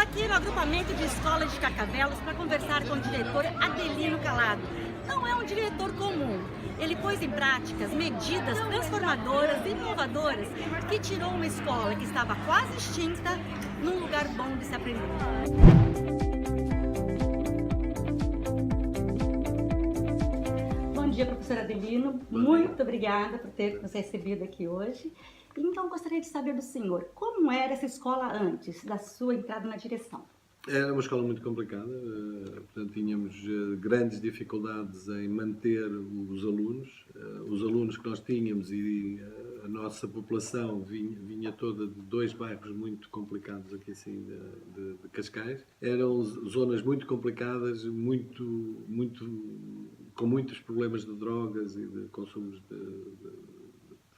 aqui no agrupamento de escolas de Carcavelos para conversar com o diretor Adelino Calado. Não é um diretor comum. Ele pôs em práticas medidas transformadoras e inovadoras que tirou uma escola que estava quase extinta num lugar bom de se aprender. Bom dia, professor Adelino. Muito obrigada por ter nos recebido aqui hoje. Então, gostaria de saber do senhor, como era essa escola antes da sua entrada na direção? Era uma escola muito complicada, portanto tínhamos grandes dificuldades em manter os alunos. Os alunos que nós tínhamos e a nossa população vinha toda de dois bairros muito complicados aqui assim de Cascais. Eram zonas muito complicadas, com muitos problemas de drogas e de consumos de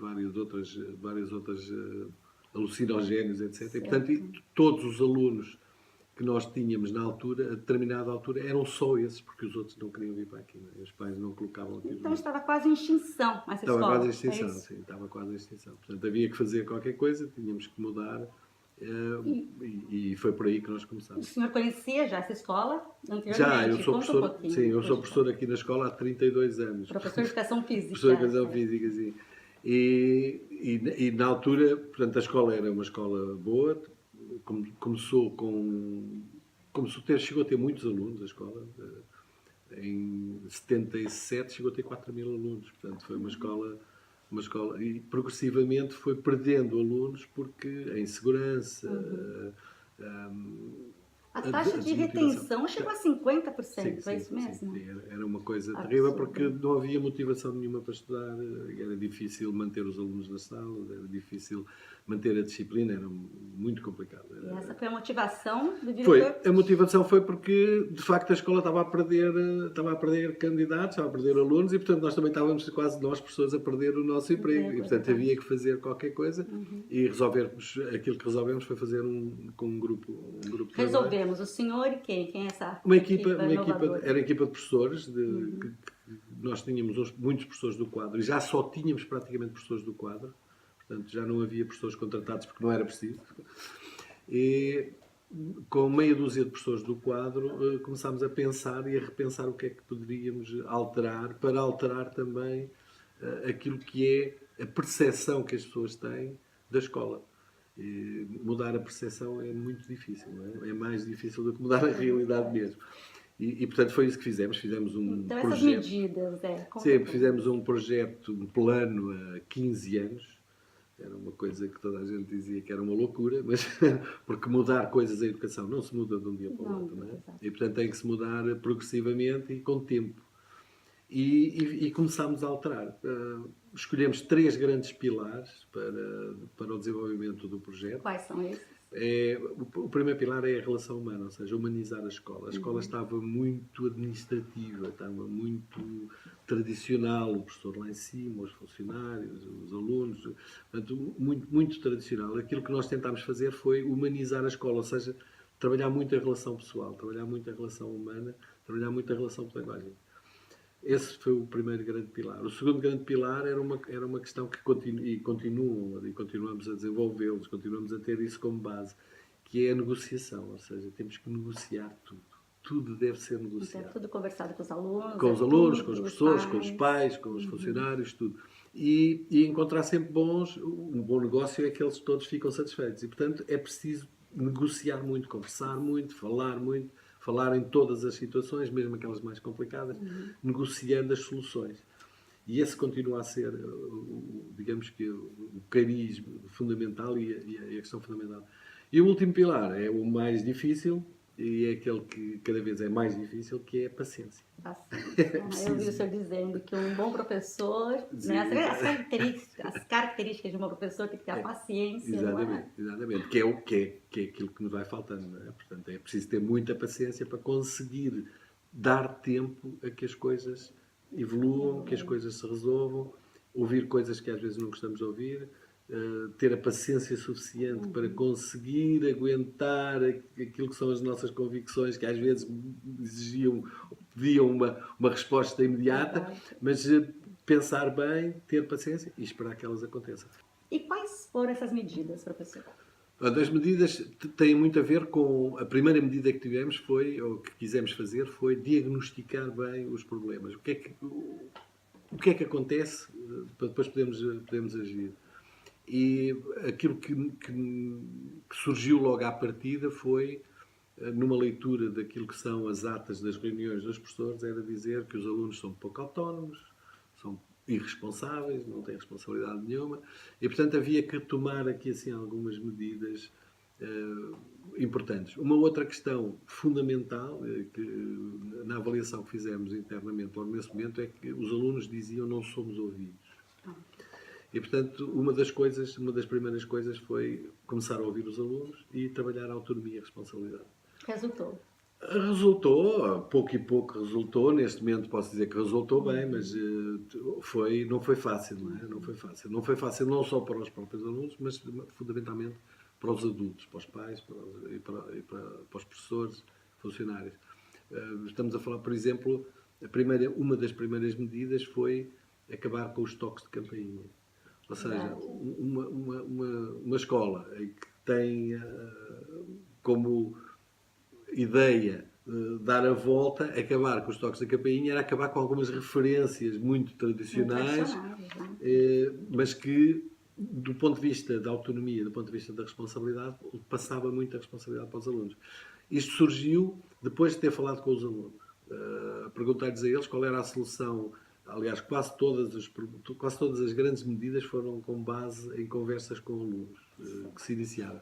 várias outras alucinogénios, etc. E, portanto, todos os alunos que nós tínhamos na altura, a determinada altura, eram só esses, porque os outros não queriam vir para aqui, né? Os pais não colocavam aqui. Então estava quase em extinção essa escola? Estava quase em extinção, sim, estava quase em extinção. Portanto, havia que fazer qualquer coisa, tínhamos que mudar, e foi por aí que nós começámos. O senhor conhecia já essa escola anteriormente? Já, eu sou professor, sim, eu sou professor aqui na escola há 32 anos. Professor de Educação Física. Professor de Educação Física, sim. E na altura, portanto, a escola era uma escola boa, chegou a ter muitos alunos a escola. Em 77 chegou a ter 4.000 alunos, portanto foi uma escola e progressivamente foi perdendo alunos porque a insegurança, a taxa de retenção chegou a 50%, é isso mesmo? Sim, era uma coisa terrível porque não havia motivação nenhuma para estudar, era difícil manter os alunos nas salas, era difícil manter a disciplina, era muito complicado. E essa foi a motivação do diretor? A motivação foi porque, de facto, a escola estava a perder candidatos, estava a perder alunos e, portanto, nós também estávamos quase nós, professores, a perder o nosso emprego. E, portanto, havia que fazer qualquer coisa e aquilo que resolvemos foi fazer com um grupo de trabalho. Resolvemos. O senhor e quem? Quem é essa Era a equipa de professores, que nós tínhamos muitos professores do quadro e já só tínhamos praticamente professores do quadro, portanto já não havia professores contratados porque não era preciso. E com meia dúzia de professores do quadro começámos a pensar e a repensar o que é que poderíamos alterar para alterar também aquilo que é a percepção que as pessoas têm da escola. E mudar a percepção é muito difícil, não é? É mais difícil do que mudar a realidade mesmo. E portanto foi isso que fizemos. Fizemos um então, projeto. Essas medidas, Sim, fizemos um projeto, um plano há 15 anos. Era uma coisa que toda a gente dizia que era uma loucura, mas porque mudar coisas em educação não se muda de um dia para o outro, não é? E portanto tem que se mudar progressivamente e com tempo. E começámos a alterar. Escolhemos 3 grandes pilares para o desenvolvimento do projeto. Quais são esses? O primeiro pilar é a relação humana, ou seja, humanizar a escola. A escola estava muito administrativa, estava muito tradicional, o professor lá em cima, os funcionários, os alunos, portanto, muito tradicional. Aquilo que nós tentámos fazer foi humanizar a escola, ou seja, trabalhar muito a relação pessoal, trabalhar muito a relação humana, trabalhar muito a relação pedagógica. Esse foi o primeiro grande pilar. O segundo grande pilar era uma questão que continuamos a desenvolvê-los, continuamos a ter isso como base, que é a negociação, ou seja, temos que negociar tudo. Tudo deve ser negociado. Então, tudo conversado com os alunos. Com os alunos, com os professores, com os pais, com os funcionários, tudo. E encontrar sempre um bom negócio é que eles todos ficam satisfeitos. E, portanto, é preciso negociar muito, conversar muito, falar em todas as situações, mesmo aquelas mais complicadas, negociando as soluções. E esse continua a ser, digamos que, o cariz fundamental e a questão fundamental. E o último pilar é o mais difícil, e é aquele que cada vez é mais difícil, que é a paciência. Eu vi o senhor dizendo que um bom professor, né, as características de um bom professor tem que ter a paciência. Exatamente. Que é aquilo que nos vai faltando. Não é? Portanto, é preciso ter muita paciência para conseguir dar tempo a que as coisas evoluam, que as coisas se resolvam, ouvir coisas que às vezes não gostamos de ouvir, ter a paciência suficiente para conseguir aguentar aquilo que são as nossas convicções, que às vezes pediam uma resposta imediata, mas pensar bem, ter paciência e esperar que elas aconteçam. E quais foram essas medidas, professor? As medidas têm muito a ver com... A primeira medida que tivemos foi, ou que quisemos fazer, foi diagnosticar bem os problemas. O que é que acontece para depois podermos agir. E aquilo que surgiu logo à partida foi, numa leitura daquilo que são as atas das reuniões dos professores, era dizer que os alunos são pouco autónomos, são irresponsáveis, não têm responsabilidade nenhuma, e portanto havia que tomar aqui assim algumas medidas importantes. Uma outra questão fundamental, que na avaliação que fizemos internamente logo nesse momento, é que os alunos diziam não somos ouvidos. E portanto uma das primeiras coisas foi começar a ouvir os alunos e trabalhar a autonomia e a responsabilidade. Resultou? Resultou, pouco e pouco resultou. Neste momento posso dizer que resultou bem, mas não foi fácil, não é? Não foi fácil. Não foi fácil não só para os próprios alunos, mas fundamentalmente para os adultos, para os pais para os professores, funcionários. Estamos a falar, por exemplo, uma das primeiras medidas foi acabar com os toques de campainha. Ou seja, uma escola que tem como ideia dar a volta, acabar com os toques da campainha, era acabar com algumas referências muito tradicionais, mas que, do ponto de vista da autonomia, do ponto de vista da responsabilidade, passava muita responsabilidade para os alunos. Isto surgiu depois de ter falado com os alunos, perguntar-lhes a eles qual era a solução. Aliás, quase todas as grandes medidas foram com base em conversas com alunos que se iniciaram.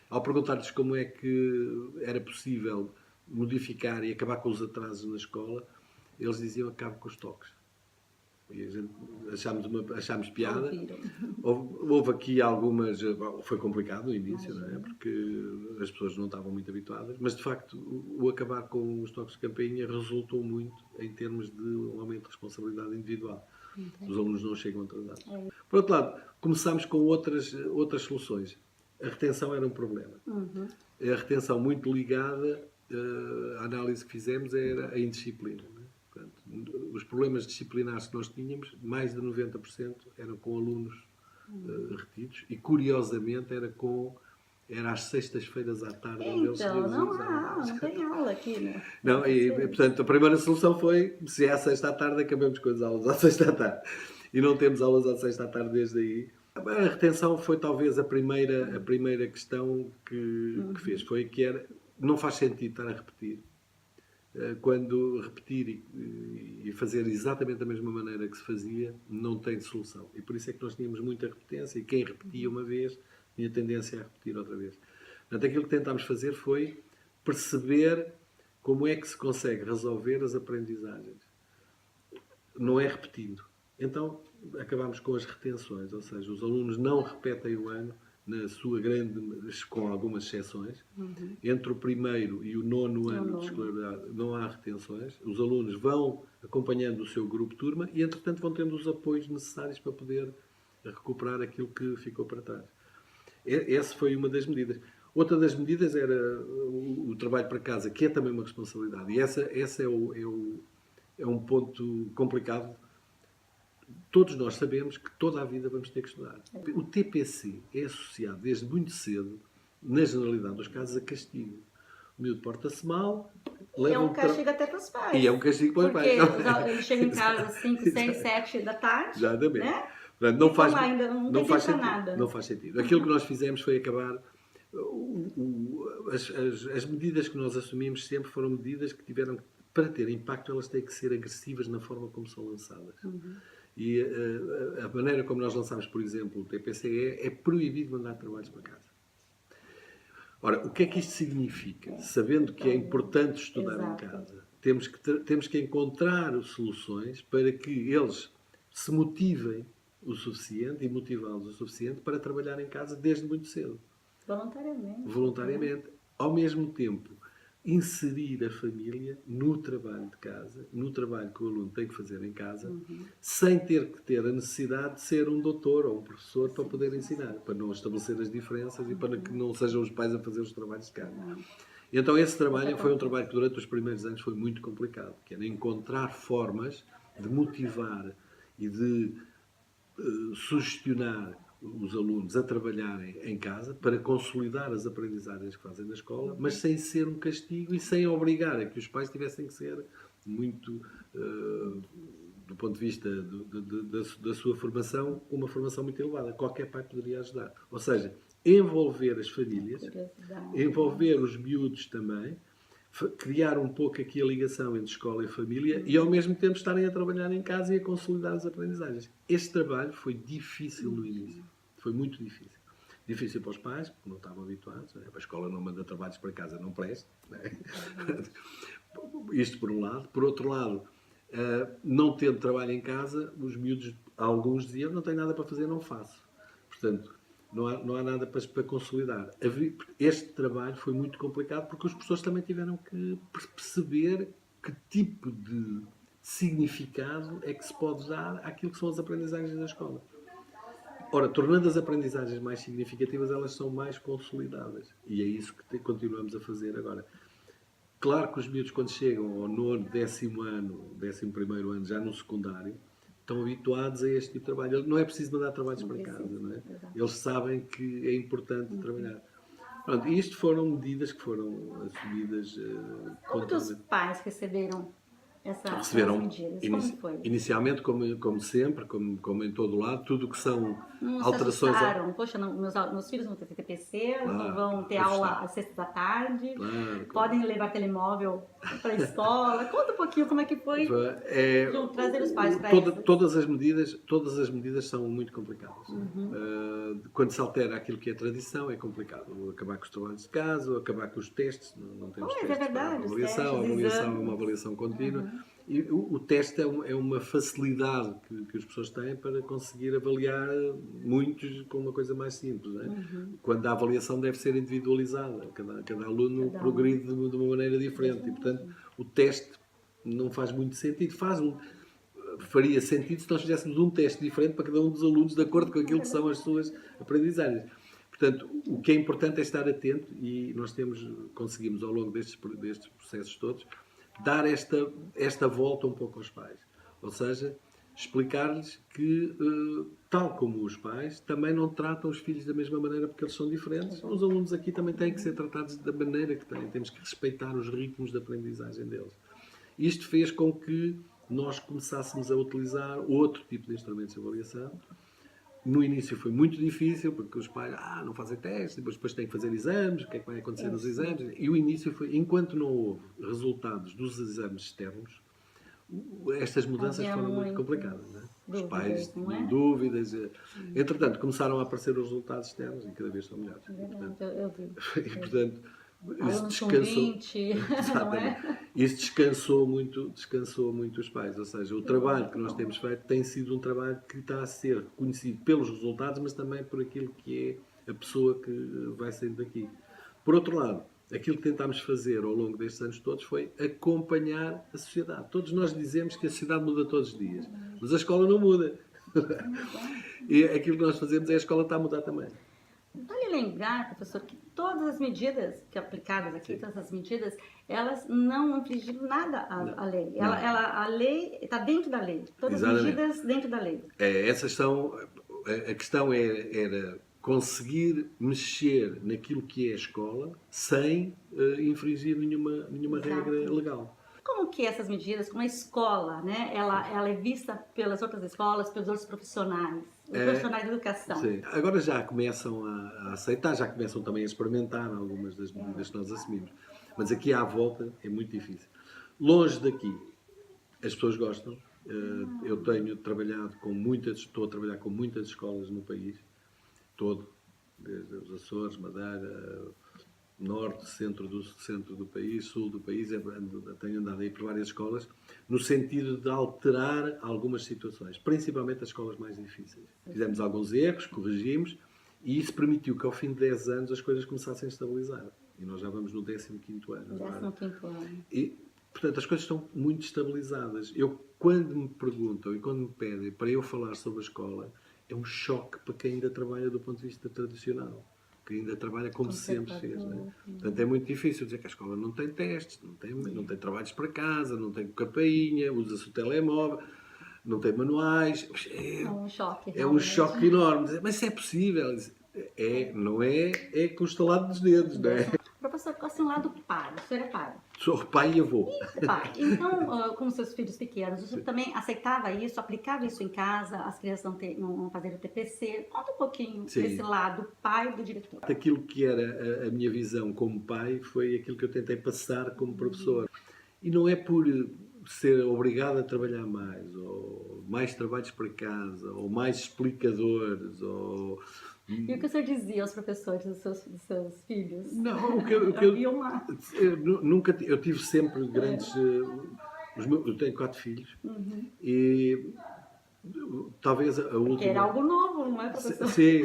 Ao perguntar-lhes como é que era possível modificar e acabar com os atrasos na escola, eles diziam: acabe com os toques. E a gente achámos piada. Houve aqui algumas... Foi complicado no início, não é? Porque as pessoas não estavam muito habituadas, mas de facto o acabar com os toques de campainha resultou muito em termos de um aumento de responsabilidade individual. Os alunos não chegam atrasados. Por outro lado, começámos com outras soluções. A retenção era um problema. A retenção muito ligada, a análise que fizemos era a indisciplina. Portanto, os problemas disciplinares que nós tínhamos, mais de 90% eram com alunos retidos, e curiosamente era às sextas-feiras à tarde. Então, não tem aula aqui, né? Não, portanto, a primeira solução foi: se é à sexta à tarde, acabamos com as aulas à sexta à tarde. E não temos aulas à sexta à tarde desde aí. A retenção foi talvez a primeira questão que fez. Foi que não faz sentido estar a repetir. Quando repetir e fazer exatamente da mesma maneira que se fazia, não tem solução. E por isso é que nós tínhamos muita repetência, e quem repetia uma vez tinha tendência a repetir outra vez. Portanto, aquilo que tentámos fazer foi perceber como é que se consegue resolver as aprendizagens. Não é repetindo. Então, acabámos com as retenções, ou seja, os alunos não repetem o ano, na sua grande, com algumas exceções. Entre o primeiro e o nono ano de escolaridade não há retenções. Os alunos vão acompanhando o seu grupo de turma e, entretanto, vão tendo os apoios necessários para poder recuperar aquilo que ficou para trás. Essa foi uma das medidas. Outra das medidas era o trabalho para casa, que é também uma responsabilidade. E essa é um ponto complicado. Todos nós sabemos que toda a vida vamos ter que estudar. O TPC é associado desde muito cedo, na generalidade dos casos, a castigo. O miúdo porta-se mal, leva é um castigo até para os pais. E é um castigo para os pais. Porque eles chegam em casa às 5, 6, 7 da tarde. Exatamente. Né? Portanto, não faz sentido. Nada. Não faz sentido. Aquilo que nós fizemos foi acabar... As medidas que nós assumimos sempre foram medidas que tiveram... Para ter impacto, elas têm que ser agressivas na forma como são lançadas. E a maneira como nós lançámos, por exemplo, o TPC é proibido mandar trabalhos para casa. Ora, o que é que isto significa? Sabendo que é importante estudar em casa, temos que encontrar soluções para que eles se motivem o suficiente e motivá-los o suficiente para trabalhar em casa desde muito cedo. Voluntariamente. Ao mesmo tempo, inserir a família no trabalho de casa, no trabalho que o aluno tem que fazer em casa, sem ter que ter a necessidade de ser um doutor ou um professor para poder ensinar, para não estabelecer as diferenças e para que não sejam os pais a fazer os trabalhos de casa. Então esse trabalho foi um trabalho que durante os primeiros anos foi muito complicado, que era encontrar formas de motivar e de sugestionar os alunos a trabalharem em casa para consolidar as aprendizagens que fazem na escola, mas sem ser um castigo e sem obrigar a que os pais tivessem que ser muito, do ponto de vista da sua formação, uma formação muito elevada. Qualquer pai poderia ajudar. Ou seja, envolver as famílias, envolver os miúdos também, criar um pouco aqui a ligação entre escola e família e ao mesmo tempo estarem a trabalhar em casa e a consolidar as aprendizagens. Este trabalho foi difícil no início. Foi muito difícil. Difícil para os pais, porque não estavam habituados. Não é? A escola não manda trabalhos para casa, não presta. Não é? Isto por um lado. Por outro lado, não tendo trabalho em casa, os miúdos, alguns diziam, não tenho nada para fazer, não faço. Portanto, não há nada para consolidar. Este trabalho foi muito complicado porque os professores também tiveram que perceber que tipo de significado é que se pode dar àquilo que são as aprendizagens da escola. Ora, tornando as aprendizagens mais significativas, elas são mais consolidadas. E é isso que continuamos a fazer agora. Claro que os miúdos, quando chegam ao 9º, 10º ano, 11º ano, já no secundário, estão habituados a este tipo de trabalho. Não é preciso mandar trabalhos para casa, não é? Eles sabem que é importante trabalhar. Pronto, e isto foram medidas que foram assumidas. Como que os pais receberam essas medidas? Como foi? Inicialmente, como sempre, como em todo lado, tudo o que são alterações. Poxa, meus filhos vão ter TPC, claro, vão ter aula às 6 da tarde, claro, podem levar telemóvel para a escola. Conta um pouquinho como é que foi trazer os pais para isso. Todas as medidas são muito complicadas. Quando se altera aquilo que é tradição, é complicado. Acabar com os trabalhos de casa, acabar com os testes, não temos testes. É verdade, a avaliação é uma avaliação contínua. E o teste é uma facilidade que as pessoas têm para conseguir avaliar muitos com uma coisa mais simples. Não é? Quando a avaliação deve ser individualizada, cada aluno progride de uma maneira diferente. E, portanto, o teste não faz muito sentido. Faria sentido se nós fizéssemos um teste diferente para cada um dos alunos, de acordo com aquilo que são as suas aprendizagens. Portanto, o que é importante é estar atento e nós conseguimos, ao longo destes processos todos, dar esta volta um pouco aos pais. Ou seja, explicar-lhes que, tal como os pais, também não tratam os filhos da mesma maneira porque eles são diferentes. Os alunos aqui também têm que ser tratados da maneira que têm. Temos que respeitar os ritmos de aprendizagem deles. Isto fez com que nós começássemos a utilizar outro tipo de instrumentos de avaliação. No início foi muito difícil, porque os pais não fazem testes, depois têm que fazer exames, o que é que vai acontecer nos exames? E o início foi, enquanto não houve resultados dos exames externos, estas mudanças foram muito complicadas. Não é? Os pais tinham dúvidas. Entretanto, começaram a aparecer os resultados externos e cada vez são melhores. E, portanto, isso descansou. Isso descansou muito os pais. Ou seja, o trabalho que nós temos feito tem sido um trabalho que está a ser reconhecido pelos resultados, mas também por aquilo que é a pessoa que vai saindo daqui. Por outro lado, aquilo que tentámos fazer ao longo destes anos todos foi acompanhar a sociedade. Todos nós dizemos que a sociedade muda todos os dias, mas a escola não muda. E aquilo que nós fazemos é a escola está a mudar também. Vale lembrar, professor, que todas as medidas que aplicadas aqui, todas as medidas, elas não infringiram nada à lei. A lei está dentro da lei. Todas as medidas dentro da lei. Essas são... A questão era conseguir mexer naquilo que é a escola sem infringir nenhuma regra legal. Como que essas medidas, como a escola, né, ela é vista pelas outras escolas, pelos outros profissionais? Os profissionais de educação. Sim. Agora já começam a aceitar, já começam também a experimentar algumas das medidas que nós assumimos. Mas aqui à volta é muito difícil. Longe daqui, as pessoas gostam. Eu tenho trabalhado estou a trabalhar com muitas escolas no país, todo, desde os Açores, Madeira, Norte, centro do país, sul do país. Tenho andado aí por várias escolas, no sentido de alterar algumas situações, principalmente as escolas mais difíceis. Fizemos alguns erros, corrigimos, e isso permitiu que ao fim de 10 anos as coisas começassem a estabilizar. E nós já vamos no 15º ano. 15º ano. E, portanto, as coisas estão muito estabilizadas. Quando me perguntam e quando me pedem para eu falar sobre a escola, é um choque para quem ainda trabalha do ponto de vista tradicional, que ainda trabalha como sempre fez. Né? Portanto, é muito difícil dizer que a escola não tem testes, não tem trabalhos para casa, não tem campainha, usa-se o telemóvel. não tem manuais. É um choque. É um choque enorme. Mas isso é possível. Não é com o estalar dos dedos, não é? Professor, assim, um lado pai, o senhor é pai. Sou pai e avô. Pai. Então, com seus filhos pequenos, o senhor também aceitava isso, aplicava isso em casa, as crianças não fazerem o TPC? Conta um pouquinho desse lado pai do diretor. Aquilo que era a minha visão como pai foi aquilo que eu tentei passar como professor. E não é por ser obrigado a trabalhar mais, ou mais trabalhos para casa, ou mais explicadores, ou... E o que o senhor dizia aos professores dos seus filhos? Não, eu tive sempre grandes... eu tenho 4 filhos, e talvez a última... Era algo novo, não é, professor? Sim.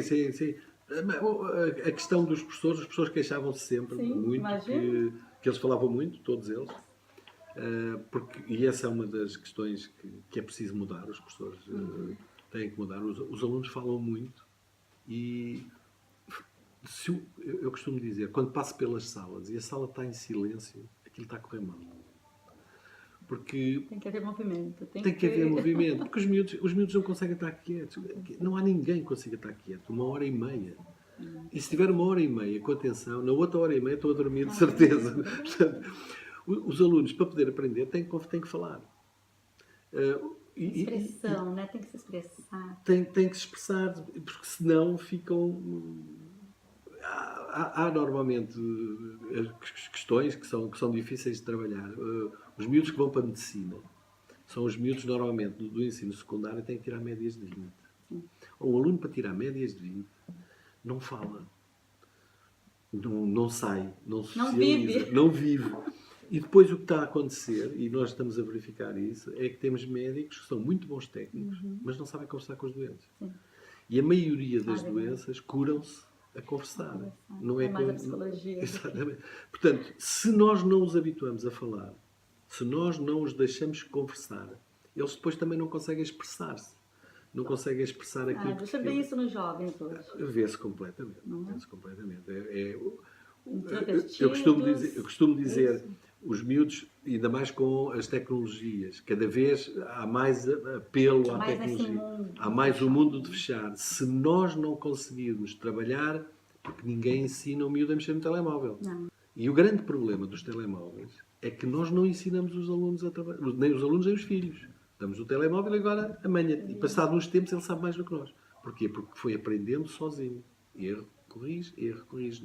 A questão dos professores, os professores queixavam-se sempre muito, que eles falavam muito, todos eles. E essa é uma das questões que é preciso mudar, os professores têm que mudar. Os alunos falam muito e eu costumo dizer, quando passo pelas salas e a sala está em silêncio, aquilo está a correr mal. Porque tem que haver movimento. Tem que haver movimento, porque os miúdos não conseguem estar quietos. Não há ninguém que consiga estar quieto 1h30. E se tiver 1h30 com atenção, na outra 1h30 estou a dormir de certeza. Portanto, os alunos, para poder aprender, têm que falar. Expressão, né? Tem que se expressar. Tem que se expressar, porque senão ficam... Há normalmente questões que são difíceis de trabalhar. Os miúdos que vão para a medicina são os miúdos, normalmente, do ensino secundário, têm que tirar médias de 20. Ou um aluno, para tirar médias de 20, não fala. Não sai, não socializa, não vive. E depois o que está a acontecer, e nós estamos a verificar isso, é que temos médicos que são muito bons técnicos, mas não sabem conversar com os doentes. E a maioria das doenças curam-se a conversar. Não é mais a psicologia. Exatamente. Portanto, se nós não os habituamos a falar, se nós não os deixamos conversar, eles depois também não conseguem expressar-se. Não conseguem expressar aquilo que... Você vê isso nos jovens hoje? Vê-se completamente. Vê-se completamente. Eu costumo dizer, os miúdos, ainda mais com as tecnologias, cada vez há mais apelo à tecnologia. Há mais o mundo de fechar. Se nós não conseguirmos trabalhar, porque ninguém ensina o miúdo a mexer no telemóvel. Não. E o grande problema dos telemóveis é que nós não ensinamos os alunos a trabalhar, nem os alunos nem os filhos. Damos o telemóvel agora amanhã. E passado uns tempos ele sabe mais do que nós. Porquê? Porque foi aprendendo sozinho. Erro, corrige.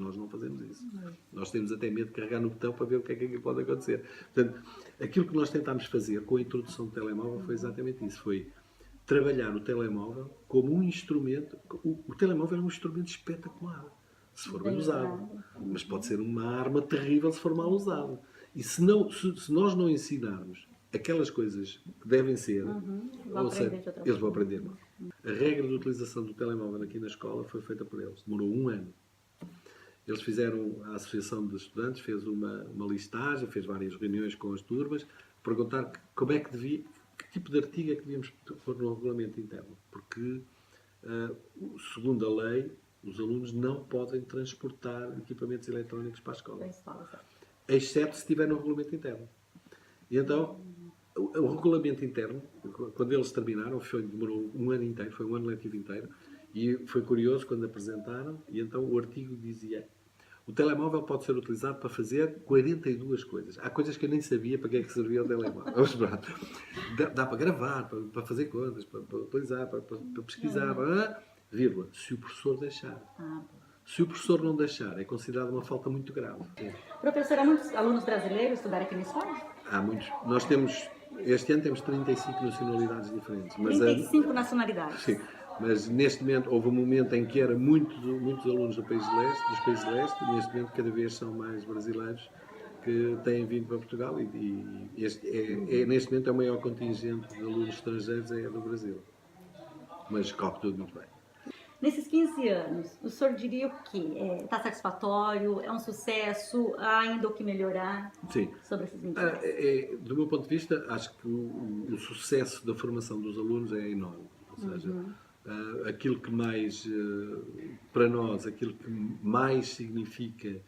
Nós não fazemos isso. Nós temos até medo de carregar no botão para ver o que é que pode acontecer. Portanto, aquilo que nós tentámos fazer com a introdução do telemóvel foi exatamente isso. Foi trabalhar o telemóvel como um instrumento. O telemóvel é um instrumento espetacular, se for bem usado. Mas pode ser uma arma terrível se for mal usado. E se nós não ensinarmos aquelas coisas que devem ser, ou seja, eles vão aprender mal. A regra de utilização do telemóvel aqui na escola foi feita por eles. Demorou 1 ano. Eles fizeram, a Associação de Estudantes fez uma listagem, fez várias reuniões com as turmas, perguntar que tipo de artigo é que devíamos pôr no regulamento interno. Porque, segundo a lei, os alunos não podem transportar equipamentos eletrónicos para a escola. Exceto se estiver no regulamento interno. E então, o regulamento interno, quando eles terminaram, demorou 1 ano inteiro, foi 1 ano letivo inteiro, e foi curioso quando apresentaram, e então o artigo dizia: o telemóvel pode ser utilizado para fazer 42 coisas. Há coisas que eu nem sabia para que é que servia o telemóvel. Dá para gravar, para fazer contas, para utilizar, para pesquisar, vírgula, se o professor deixar. Se o professor não deixar, é considerado uma falta muito grave. Professor, há muitos alunos brasileiros estudarem aqui na escola? Há muitos. Este ano temos 35 nacionalidades diferentes. 35 nacionalidades? Sim. Mas neste momento, houve um momento em que eram muitos alunos dos países de leste, e neste momento cada vez são mais brasileiros que têm vindo para Portugal e neste momento é o maior contingente de alunos estrangeiros é do Brasil. Mas corre tudo muito bem. Nesses 15 anos, o senhor diria o quê? Está satisfatório? É um sucesso? Há ainda o que melhorar? Sim. Sobre esses 20 anos? Do meu ponto de vista, acho que o sucesso da formação dos alunos é enorme. Ou seja, aquilo que mais, para nós, aquilo que mais significa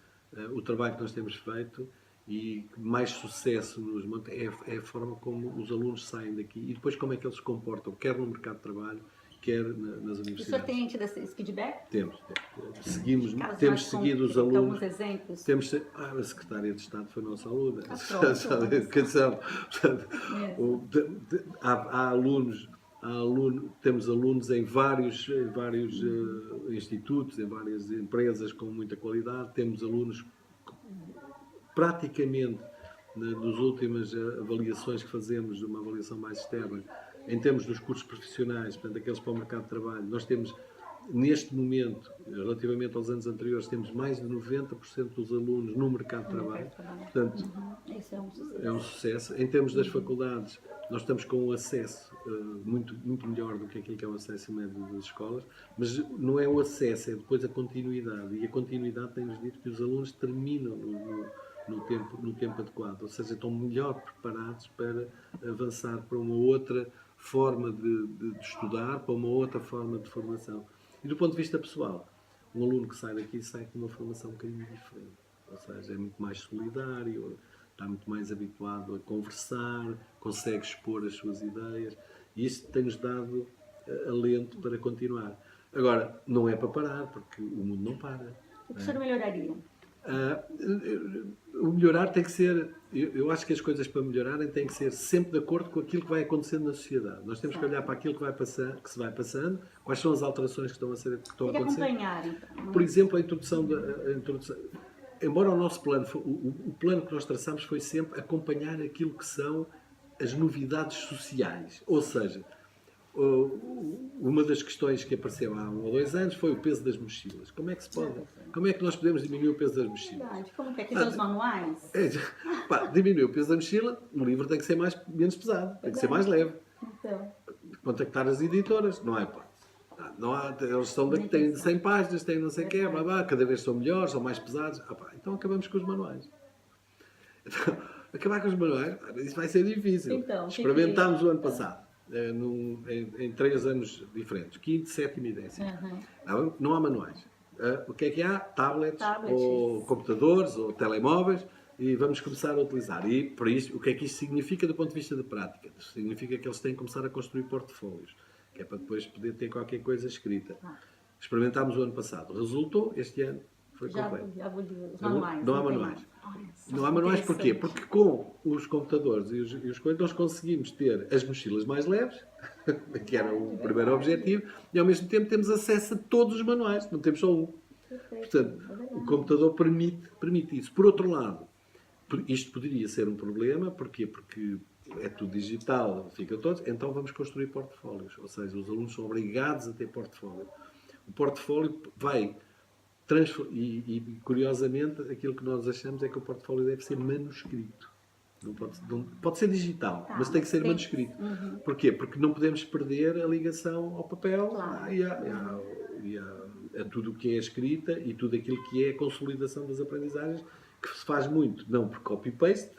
o trabalho que nós temos feito e mais sucesso nos é a forma como os alunos saem daqui e depois como é que eles se comportam, quer no mercado de trabalho, quer nas universidades. O senhor tem tido esse feedback? Temos temos seguido os alunos. Alguns exemplos? A Secretária de Estado foi nossa aluna, a Educação. Portanto, há alunos, temos alunos em vários institutos, em várias empresas com muita qualidade, temos alunos praticamente nas últimas avaliações que fazemos, uma avaliação mais externa, em termos dos cursos profissionais, portanto, aqueles para o mercado de trabalho, nós temos, neste momento, relativamente aos anos anteriores, temos mais de 90% dos alunos no mercado de trabalho. Portanto, isso é um sucesso. Em termos das faculdades, nós estamos com um acesso muito melhor do que aquilo que é o acesso médio das escolas, mas não é o acesso, é depois a continuidade. E a continuidade tem-nos dito que os alunos terminam no tempo adequado, ou seja, estão melhor preparados para avançar para uma outra forma de estudar, para uma outra forma de formação. E do ponto de vista pessoal, um aluno que sai daqui sai com uma formação um bocadinho diferente, ou seja, é muito mais solidário, está muito mais habituado a conversar, consegue expor as suas ideias, e isso tem-nos dado alento para continuar. Agora, não é para parar, porque o mundo não para. O que o senhor melhoraria? O melhorar tem que ser, eu acho que as coisas para melhorarem têm que ser sempre de acordo com aquilo que vai acontecendo na sociedade. Nós temos que olhar para aquilo que se vai passando, quais são as alterações que estão a acontecer. Acompanhar, então. Por exemplo, a introdução. Embora o nosso plano, o plano que nós traçamos foi sempre acompanhar aquilo que são as novidades sociais. Ou seja, uma das questões que apareceu há 1 ou 2 anos foi o peso das mochilas. Como é que se pode? Como é que nós podemos diminuir o peso das mochilas? Como que é? Aqui os manuais? Diminuir o peso da mochila, o livro tem que ser menos pesado, tem que ser mais leve. Então. Contactar as editoras, não é hipótese. Eles têm 100 páginas, têm não sei o quê, cada vez são melhores, são mais pesados. Então acabamos com os manuais. Acabar com os manuais, isso vai ser difícil. Então, experimentámos o ano passado, em 3 anos diferentes, 5º, 7º e 10º. Não há manuais. O que é que há? Tablets ou computadores, ou telemóveis, e vamos começar a utilizar. E, por isso, o que é que isto significa do ponto de vista da prática? Significa que eles têm que começar a construir portfólios, que é para depois poder ter qualquer coisa escrita. Experimentámos o ano passado. Resultou, este ano foi completo. Já aboliu os manuais. Não há manuais. Não há manuais porquê? Porque com os computadores e os coisas nós conseguimos ter as mochilas mais leves, que era o primeiro objetivo, e ao mesmo tempo temos acesso a todos os manuais, não temos só um. Portanto, o computador permite isso. Por outro lado, isto poderia ser um problema, porquê? Porque é tudo digital, fica todos, então vamos construir portfólios, ou seja, os alunos são obrigados a ter portfólio. O portfólio vai e curiosamente aquilo que nós achamos é que o portfólio deve ser manuscrito. Não pode ser digital, mas tem que ser manuscrito. Porquê? Porque não podemos perder a ligação ao papel e a tudo o que é escrita e tudo aquilo que é a consolidação das aprendizagens, que se faz muito, não por copy-paste,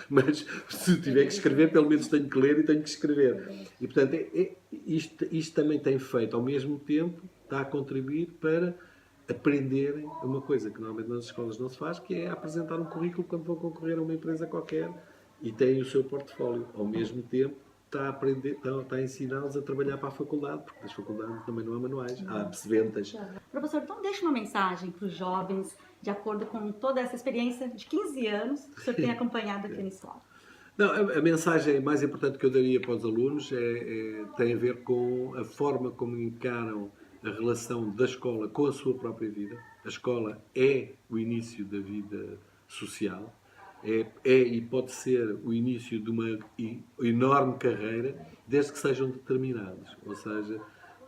mas se tiver que escrever, pelo menos tenho que ler e tenho que escrever. E, portanto, isto também tem feito, ao mesmo tempo, está a contribuir para aprenderem uma coisa que normalmente nas escolas não se faz, que é apresentar um currículo quando vão concorrer a uma empresa qualquer e têm o seu portfólio. Ao mesmo tempo, está a ensiná-los a trabalhar para a faculdade, porque nas faculdades também não há manuais, há abseventas. Professor, então deixe uma mensagem para os jovens, de acordo com toda essa experiência de 15 anos que o senhor tem acompanhado aqui na escola. Não, a mensagem mais importante que eu daria para os alunos tem a ver com a forma como encaram a relação da escola com a sua própria vida. A escola é o início da vida social, é e pode ser o início de uma enorme carreira, desde que sejam determinados. Ou seja,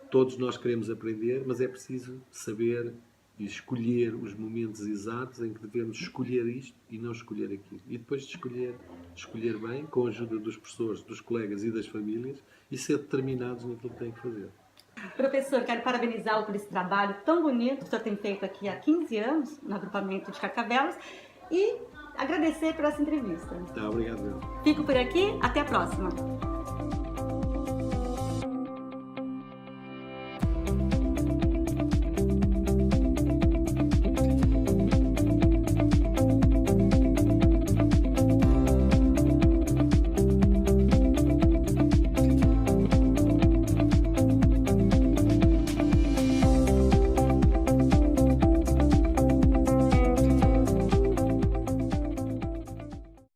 todos nós queremos aprender, mas é preciso saber e escolher os momentos exatos em que devemos escolher isto e não escolher aquilo. E depois de escolher bem, com a ajuda dos professores, dos colegas e das famílias, e ser determinados naquilo que têm que fazer. Professor, quero parabenizá-lo por esse trabalho tão bonito que o senhor tem feito aqui há 15 anos, no agrupamento de Carcavelos, e agradecer por essa entrevista. Obrigado. Fico por aqui, até a próxima.